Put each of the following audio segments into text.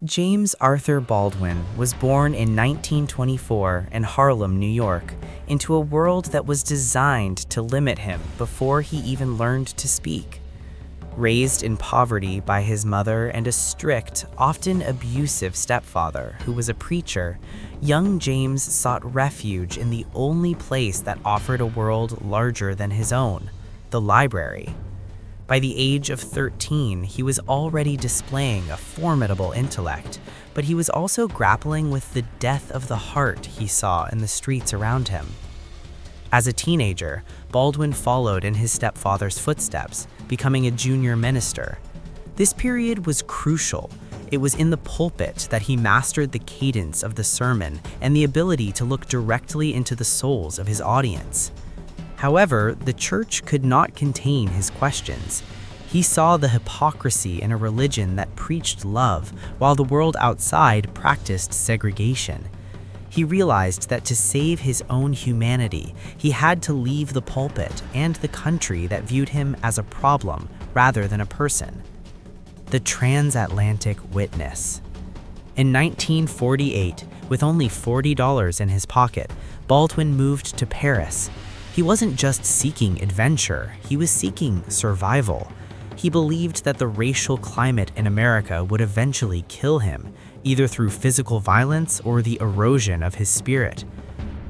James Arthur Baldwin was born in 1924 in Harlem, New York, into a world that was designed to limit him before he even learned to speak. Raised in poverty by his mother and a strict, often abusive stepfather who was a preacher, young James sought refuge in the only place that offered a world larger than his own, the library. By the age of 13, he was already displaying a formidable intellect, but he was also grappling with the death of the heart he saw in the streets around him. As a teenager, Baldwin followed in his stepfather's footsteps, becoming a junior minister. This period was crucial. It was in the pulpit that he mastered the cadence of the sermon and the ability to look directly into the souls of his audience. However, the church could not contain his questions. He saw the hypocrisy in a religion that preached love, while the world outside practiced segregation. He realized that to save his own humanity, he had to leave the pulpit and the country that viewed him as a problem rather than a person. The transatlantic witness. In 1948, with only $40 in his pocket, Baldwin moved to Paris. He wasn't just seeking adventure, he was seeking survival. He believed that the racial climate in America would eventually kill him, either through physical violence or the erosion of his spirit.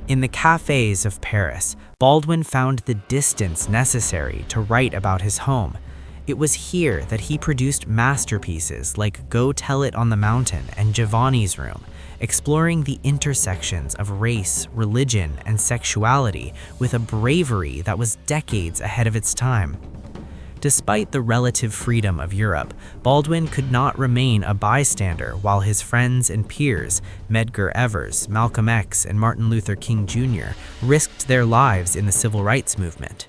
In the cafes of Paris, Baldwin found the distance necessary to write about his home. It was here that he produced masterpieces like Go Tell It on the Mountain and Giovanni's Room, exploring the intersections of race, religion, and sexuality with a bravery that was decades ahead of its time. Despite the relative freedom of Europe, Baldwin could not remain a bystander while his friends and peers, Medgar Evers, Malcolm X, and Martin Luther King Jr., risked their lives in the civil rights movement.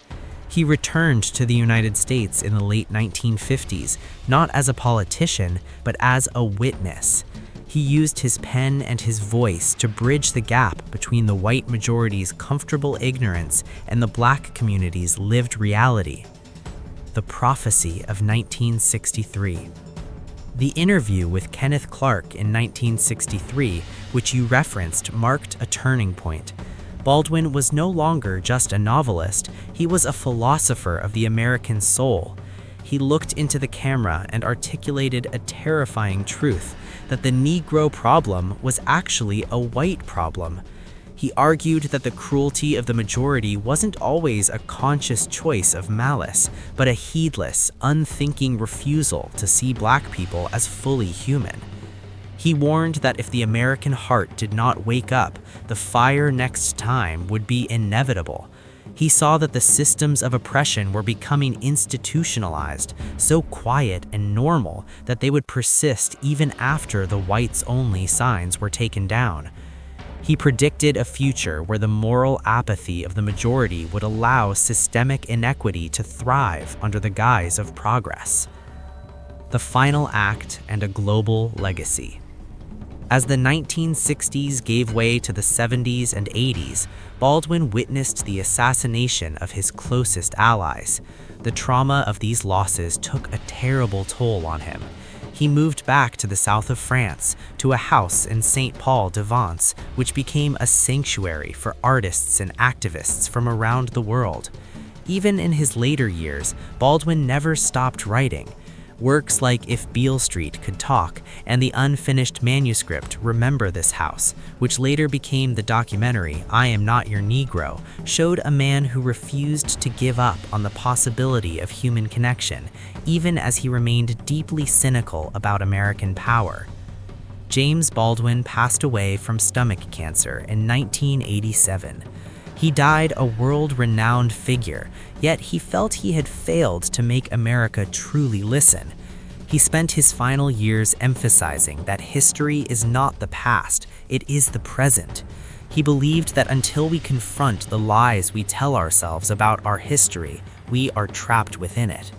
He returned to the United States in the late 1950s, not as a politician, but as a witness. He used his pen and his voice to bridge the gap between the white majority's comfortable ignorance and the black community's lived reality. The Prophecy of 1963. The interview with Kenneth Clark in 1963, which you referenced, marked a turning point. Baldwin was no longer just a novelist, he was a philosopher of the American soul. He looked into the camera and articulated a terrifying truth, that the Negro problem was actually a white problem. He argued that the cruelty of the majority wasn't always a conscious choice of malice, but a heedless, unthinking refusal to see black people as fully human. He warned that if the American heart did not wake up, the fire next time would be inevitable. He saw that the systems of oppression were becoming institutionalized, so quiet and normal that they would persist even after the whites-only signs were taken down. He predicted a future where the moral apathy of the majority would allow systemic inequity to thrive under the guise of progress. The final act and a global legacy. As the 1960s gave way to the 70s and 80s, Baldwin witnessed the assassination of his closest allies. The trauma of these losses took a terrible toll on him. He moved back to the south of France, to a house in St. Paul de Vence, which became a sanctuary for artists and activists from around the world. Even in his later years, Baldwin never stopped writing. Works like If Beale Street Could Talk and the unfinished manuscript Remember This House, which later became the documentary I Am Not Your Negro, showed a man who refused to give up on the possibility of human connection, even as he remained deeply cynical about American power. James Baldwin passed away from stomach cancer in 1987. He died a world-renowned figure, yet he felt he had failed to make America truly listen. He spent his final years emphasizing that history is not the past, it is the present. He believed that until we confront the lies we tell ourselves about our history, we are trapped within it.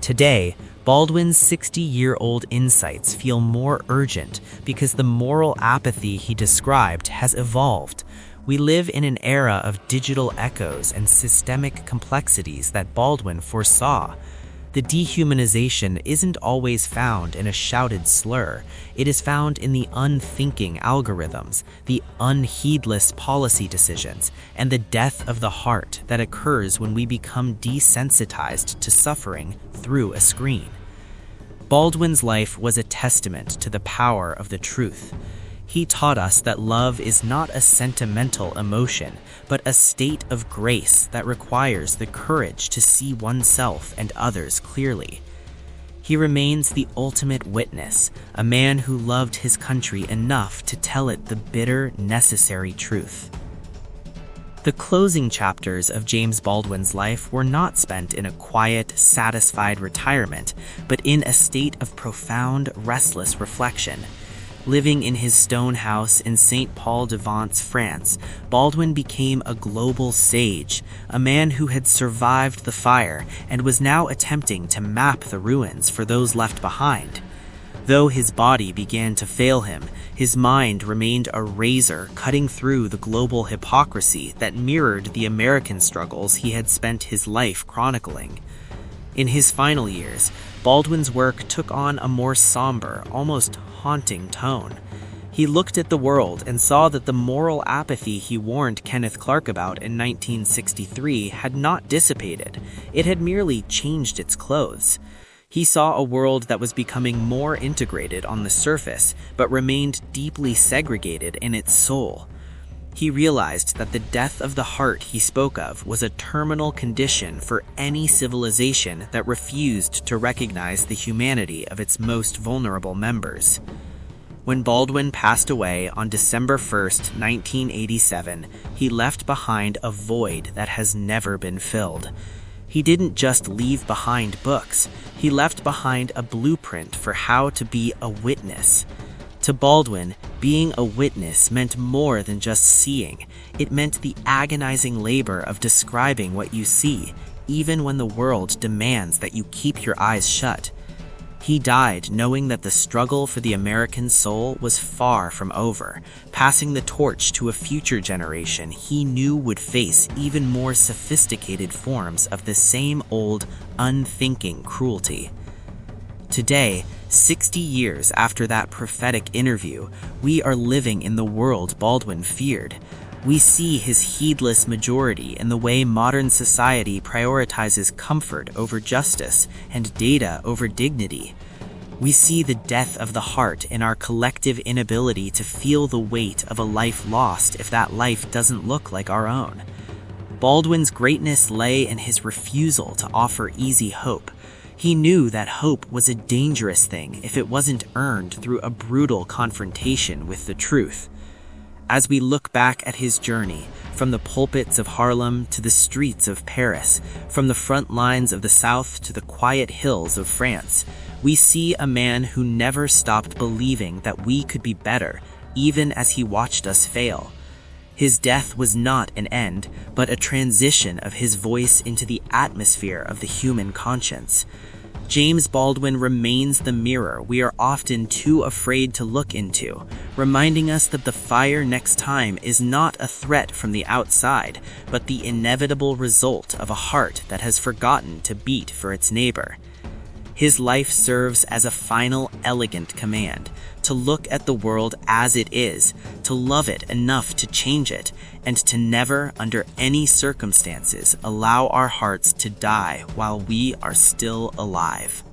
Today, Baldwin's 60-year-old insights feel more urgent because the moral apathy he described has evolved. We live in an era of digital echoes and systemic complexities that Baldwin foresaw. The dehumanization isn't always found in a shouted slur. It is found in the unthinking algorithms, the unheedless policy decisions, and the death of the heart that occurs when we become desensitized to suffering through a screen. Baldwin's life was a testament to the power of the truth. He taught us that love is not a sentimental emotion, but a state of grace that requires the courage to see oneself and others clearly. He remains the ultimate witness, a man who loved his country enough to tell it the bitter, necessary truth. The closing chapters of James Baldwin's life were not spent in a quiet, satisfied retirement, but in a state of profound, restless reflection. Living in his stone house in St. Paul de Vence, France, Baldwin became a global sage, a man who had survived the fire and was now attempting to map the ruins for those left behind. Though his body began to fail him, his mind remained a razor cutting through the global hypocrisy that mirrored the American struggles he had spent his life chronicling. In his final years, Baldwin's work took on a more somber, almost haunting tone. He looked at the world and saw that the moral apathy he warned Kenneth Clark about in 1963 had not dissipated. It had merely changed its clothes. He saw a world that was becoming more integrated on the surface, but remained deeply segregated in its soul. He realized that the death of the heart he spoke of was a terminal condition for any civilization that refused to recognize the humanity of its most vulnerable members. When Baldwin passed away on December 1st, 1987, he left behind a void that has never been filled. He didn't just leave behind books, he left behind a blueprint for how to be a witness. To Baldwin, being a witness meant more than just seeing. It meant the agonizing labor of describing what you see, even when the world demands that you keep your eyes shut. He died knowing that the struggle for the American soul was far from over, passing the torch to a future generation he knew would face even more sophisticated forms of the same old, unthinking cruelty. Today, 60 years after that prophetic interview, we are living in the world Baldwin feared. We see his heedless majority in the way modern society prioritizes comfort over justice and data over dignity. We see the death of the heart in our collective inability to feel the weight of a life lost if that life doesn't look like our own. Baldwin's greatness lay in his refusal to offer easy hope. He knew that hope was a dangerous thing if it wasn't earned through a brutal confrontation with the truth. As we look back at his journey, from the pulpits of Harlem to the streets of Paris, from the front lines of the South to the quiet hills of France, we see a man who never stopped believing that we could be better, even as he watched us fail. His death was not an end, but a transition of his voice into the atmosphere of the human conscience. James Baldwin remains the mirror we are often too afraid to look into, reminding us that the fire next time is not a threat from the outside, but the inevitable result of a heart that has forgotten to beat for its neighbor. His life serves as a final, elegant command, to look at the world as it is, to love it enough to change it, and to never, under any circumstances, allow our hearts to die while we are still alive.